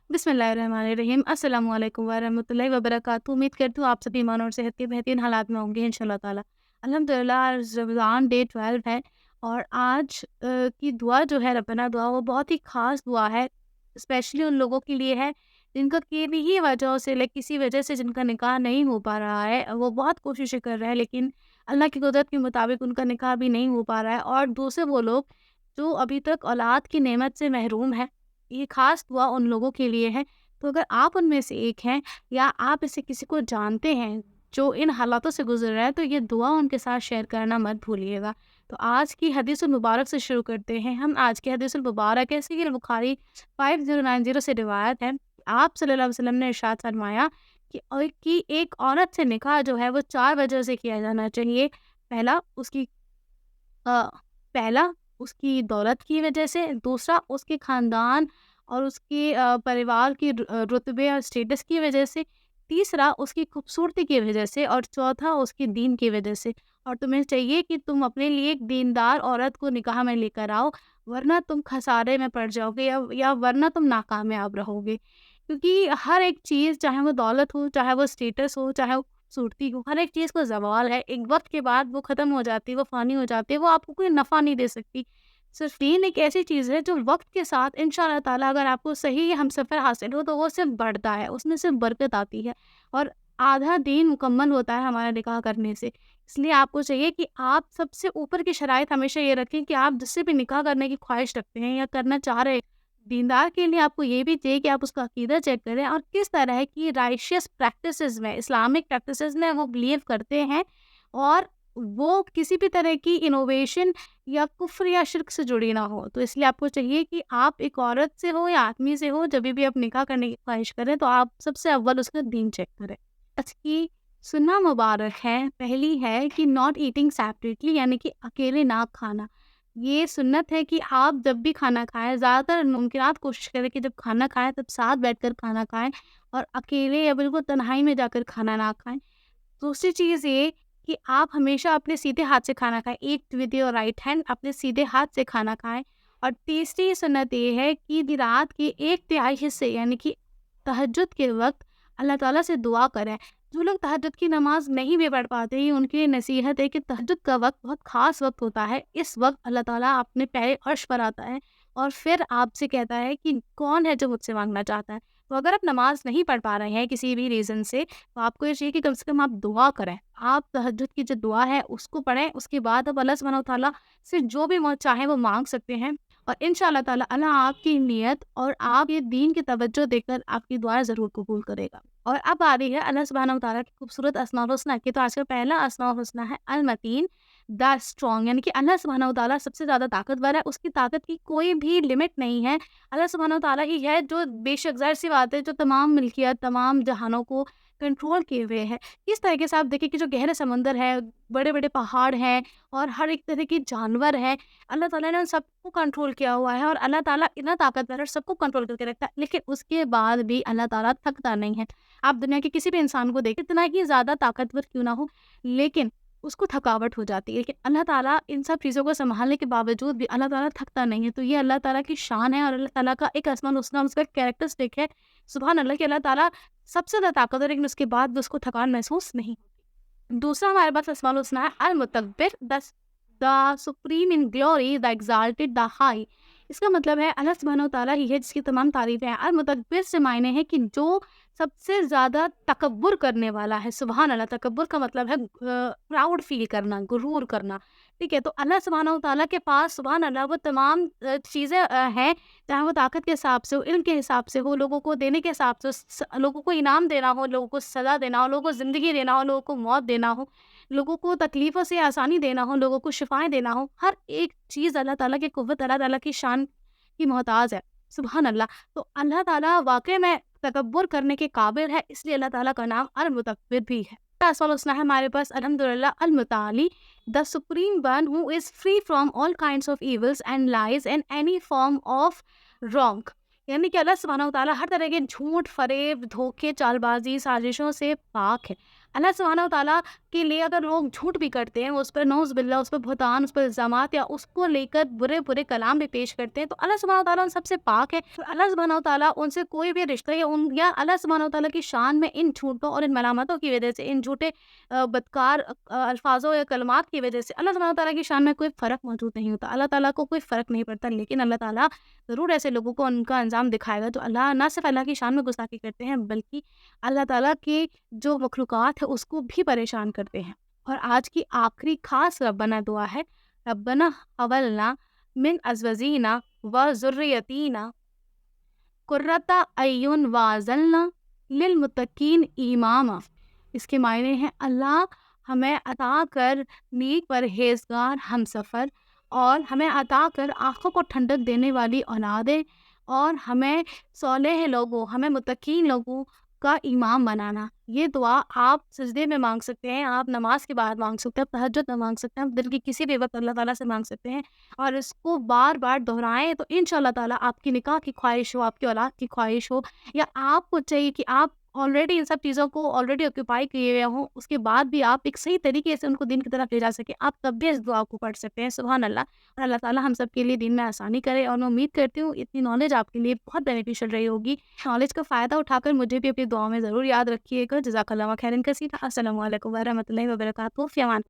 बिस्मिल्लाहिर्रहमानिर्रहीम। अस्सलाम वालेकुम वरहमतुल्लाहि वबरकातुहू। उम्मीद करती हूँ आप सभी ईमान और सेहत के बेहतरीन हालात में होंगे इंशाल्लाह ताला। अल्हम्दुलिल्लाह आज रमज़ान डे 12 है और आज की दुआ जो है रब्बाना दुआ वो बहुत ही ख़ास दुआ है। स्पेशली उन लोगों के लिए है जिनका किन्हीं ही वजहों से किसी वजह से जिनका निकाह नहीं हो पा रहा है। वो बहुत कोशिशें कर रहे हैं लेकिन अल्लाह की कुदरत के मुताबिक उनका निकाह भी नहीं हो पा रहा है। और दूसरे वो लोग जो अभी तक औलाद की नेमत से महरूम है, ये ख़ास दुआ उन लोगों के लिए है। तो अगर आप उनमें से एक हैं या आप ऐसे किसी को जानते हैं जो इन हालातों से गुज़र रहा है, तो ये दुआ उनके साथ शेयर करना मत भूलिएगा। तो आज की हदीसुल मुबारक से शुरू करते हैं हम। आज की हदीसुल मुबारक है सहीह बुखारी 5090 से रिवायत है। आप सल्लल्लाहु अलैहि वसल्लम ने इरशाद फरमाया कि एक औरत से निकाह जो है वो 4 वजह से किया जाना चाहिए। पहला उसकी अ, पहला उसकी दौलत की वजह से, दूसरा उसके ख़ानदान और उसके परिवार की रुतबे और स्टेटस की वजह से, तीसरा उसकी खूबसूरती की वजह से और चौथा उसके दीन की वजह से। और तुम्हें चाहिए कि तुम अपने लिए एक दीनदार औरत को निकाह में लेकर आओ, वरना तुम खसारे में पड़ जाओगे या वरना तुम नाकामयाब रहोगे। क्योंकि हर एक चीज़, चाहे वो दौलत हो, चाहे वो स्टेटस हो, चाहे वो खूबसूरती हो, हर एक चीज़ को ज़वाल है। एक वक़्त के बाद वो ख़त्म हो जाती है, वो फ़ानी हो जाती है, वो आपको कोई नफ़ा नहीं दे सकती। सिर्फ़ दीन एक ऐसी चीज़ है जो वक़्त के साथ इंशाअल्लाह ताला अगर आपको सही हमसफ़र हासिल हो तो वो सिर्फ़ बढ़ता है, उसमें सिर्फ़ बरकत आती है और आधा दीन मुकम्मल होता है हमारा निकाह करने से। इसलिए आपको चाहिए कि आप सबसे ऊपर की शराइत हमेशा ये रखें कि आप जिससे भी निकाह करने की ख़्वाहिश रखते हैं या करना चाह रहे हैं, दीनदार के लिए आपको ये भी चाहिए कि आप उसका अकीदा चेक करें और किस तरह की राइशियस प्रैक्टिसेस में, इस्लामिक प्रैक्टिसेस में वो बिलीव करते हैं और वो किसी भी तरह की इनोवेशन या कुफ्र या शिर्क से जुड़ी ना हो। तो इसलिए आपको चाहिए कि आप एक औरत से हो या आदमी से हो, जभी भी आप निकाह करने की ख्वाहिश करें तो आप सबसे अव्वल उसका दीन चेक करें। आज की सुन्नह मुबारक है, पहली है कि नॉट ईटिंग सेपरेटली, यानी कि अकेले ना खाना। ये सुन्नत है कि आप जब भी खाना खाएँ, ज़्यादातर मुमकिनात कोशिश करें कि जब खाना खाएँ तब साथ बैठकर खाना खाएँ और अकेले या बिल्कुल तन्हाई में जाकर खाना ना खाएँ। दूसरी चीज़ ये कि आप हमेशा अपने सीधे हाथ से खाना खाएँ, eat with your right hand, अपने सीधे हाथ से खाना खाएँ। और तीसरी सुन्नत ये है कि रात के 1/3 हिस्से यानी कि तहज्जुद के वक़्त अल्लाह ताला से दुआ करें। जो लोग तहज्जुद की नमाज़ नहीं भी पढ़ पाते हैं, उनके लिए नसीहत है कि तहज्जुद का वक़्त बहुत ख़ास वक़्त होता है। इस वक़्त अल्लाह ताला अपने पैरे अर्श पर आता है और फिर आपसे कहता है कि कौन है जो मुझसे माँगना चाहता है। तो अगर आप नमाज़ नहीं पढ़ पा रहे हैं किसी भी रीज़न से, तो आपको ये चाहिए कि कम से कम आप दुआ करें। आप तहज्जुद की जो दुआ है उसको पढ़ें, उसके बाद आप अल्लाह सुब्हानहू व तआला से जो भी चाहें वो माँग सकते हैं और इंशाअल्लाह ताला अल्लाह आपकी नियत और आप ये दीन की तवज्जो देकर आपकी दुआएँ ज़रूर कबूल करेगा। और अब आ रही है अल्लाह सुब्हानहू व तआला की खूबसूरत अस्माउल हुस्ना की। तो आज का पहला अस्माउल हुस्ना है अल-मतीन, द स्ट्रॉन्ग, यानी कि अल्लाह सुब्हानहू व तआला सबसे ज़्यादा ताकतवर है, उसकी ताकत की कोई भी लिमिट नहीं है। अल्लाह सुब्हानहू व तआला ही है जो बेशक ज़ाहिर-सी बात है जो तमाम मिल्कियत, तमाम जहानों को कंट्रोल किए हुए है। किस तरीके से आप देखिए कि जो गहरे समंदर है, बड़े-बड़े पहाड़ हैं और हर एक तरह के जानवर हैं, अल्लाह ताला ने उन सबको कंट्रोल किया हुआ है और अल्लाह ताला इतना ताकतवर है और सबको कंट्रोल करके रखता है। लेकिन उसके बाद भी अल्लाह ताला थकता नहीं है। आप दुनिया के किसी भी इंसान को देखिए, कितना ही ज़्यादा ताकतवर क्यों ना हो, लेकिन उसको थकावट हो जाती है। लेकिन अल्लाह ताला इन सब चीज़ों को सँभालने के बावजूद भी अल्लाह ताला थकता नहीं है। तो ये अल्लाह ताला की शान है और अल्लाह ताला का एक अस्माउल हुस्ना, उसका कैरेक्टरिस्टिक है। सुभान अल्लाह कि अल्लाह ताला सबसे ज़्यादा ताकतवर है, लेकिन उसके बाद भी उसको थकान महसूस नहीं होती। दूसरा हमारे पास अस्माउल हुस्ना है अल-मुतकब्बिर, the supreme in glory, the exalted, the high. इसका मतलब है अल्लाह सुब्हानहू व तआला ही है जिसकी तमाम तारीफ़ें हैं। अल-मुतकब्बिर से मायने है कि जो सबसे ज़्यादा तकब्बुर करने वाला है। सुभान अल्लाह, तकब्बुर का मतलब है प्राउड फ़ील करना, गुरूर करना, ठीक है? तो अल्लाह सुब्हानहू व तआला के पास सुभान अल्लाह वो तमाम चीज़ें हैं, चाहे वो ताकत के हिसाब से हो, इल्म के हिसाब से हो, लोगों को देने के हिसाब से, लोगों को इनाम देना हो, लोगों को सज़ा देना हो, लोगों को ज़िंदगी देना हो, लोगों को मौत देना हो, लोगों को तकलीफ़ों से आसानी देना हो, लोगों को शिफ़ाएँ देना हो, हर एक चीज़ अल्लाह ताला की कुव्वत, अल्लाह ताला की शान की मोहताज है। सुभान अल्लाह! तो अल्लाह ताला वाक़ई में तकब्बुर करने के काबिल है, इसलिए अल्लाह ताला का नाम अल-मुतकब्बिर भी है। अस्माउल हुस्ना है हमारे पास अल्हम्दुलिल्लाह अल-मुताली, the supreme one who is free from all kinds of evils and lies and any form of wrong. यानी कि अल्लाह सुब्हानहू व तआला हर तरह के झूठ, फ़रेब, धोखे, चालबाज़ी, साज़िशों से पाक है। अल्लाह सुब्हानहू व तआला के लिए अगर लोग झूठ भी करते हैं, उस पर नऊज़ बिल्लाह, उस पर बहतान, उस पर इल्ज़ामात या उसको लेकर बुरे-बुरे कलाम भी पेश करते हैं, तो अल्लाह सुब्हानहू व तआला उन सबसे पाक है। तो अल्लाह सुब्हानहू व तआला उनसे कोई भी रिश्ता या अल्लाह सुब्हानहू व तआला की शान में इन झूठों और इन मलामतों की वज़ह से, इन झूठे बदकार अल्फ़ाज़ों या कलमात की वज़ह से अल्लाह सुब्हानहू व तआला की शान में कोई फ़र्क मौजूद नहीं होता। अल्लाह ताला को कोई फ़र्क नहीं पड़ता, लेकिन अल्लाह ताला ज़रूर ऐसे लोगों को उनका अंजाम दिखाएगा जो अल्लाह ना सिर्फ़ अल्लाह की शान में गुस्ताखी करते हैं, बल्कि अल्लाह ताला की जो मखलूक़ात है उसको भी परेशान करते हैं। और आज की आखिरी ख़ास रब्बना दुआ है, रब्बना हवलना मिन अज़वाजिना व ज़ुर्रियतिना कुर्रता अय्युन वाज़लना लिलमुत्तकीन इमामा। इसके मायने हैं, अल्लाह हमें अता कर नेक परहेज़गार हमसफ़र और हमें अता कर आँखों को ठंडक देने वाली औलादें और हमें सौलेह लोगों, हमें मुत्तकीन लोगों का इमाम बनाना। ये दुआ आप सजदे में माँग सकते हैं, आप नमाज़ के बाद माँग सकते हैं, आप तहज्जुद में माँग सकते हैं, आप दिन की किसी भी वक़्त अल्लाह ताला से माँग सकते हैं और इसको बार-बार दोहराएँ तो इंशाअल्लाह ताला आपकी निकाह की ख्वाहिश हो, आपकी औलाद की ख्वाहिश हो या आपको चाहिए कि आप ऑलरेडी इन सब चीज़ों को ऑलरेडी ऑक्यूपाई किए हुए हों, उसके बाद भी आप एक सही तरीके से उनको दीन की तरफ ले जा सकें, आप तब भी इस दुआ को पढ़ सकते हैं। सुभान अल्लाह। और अल्लाह ताला हम सब के लिए दीन में आसानी करे और मैं उम्मीद करती हूँ इतनी नॉलेज आपके लिए बहुत बेनिफिशियल रही होगी। नॉलेज का फ़ायदा उठाकर मुझे भी अपनी दुआओं में ज़रूर याद रखिएगा। जज़ाकल्लाह खैरन कसीरा। अस्सलामु अलैकुम व रहमतुल्लाहि व बरकातहू। फ़ी अमान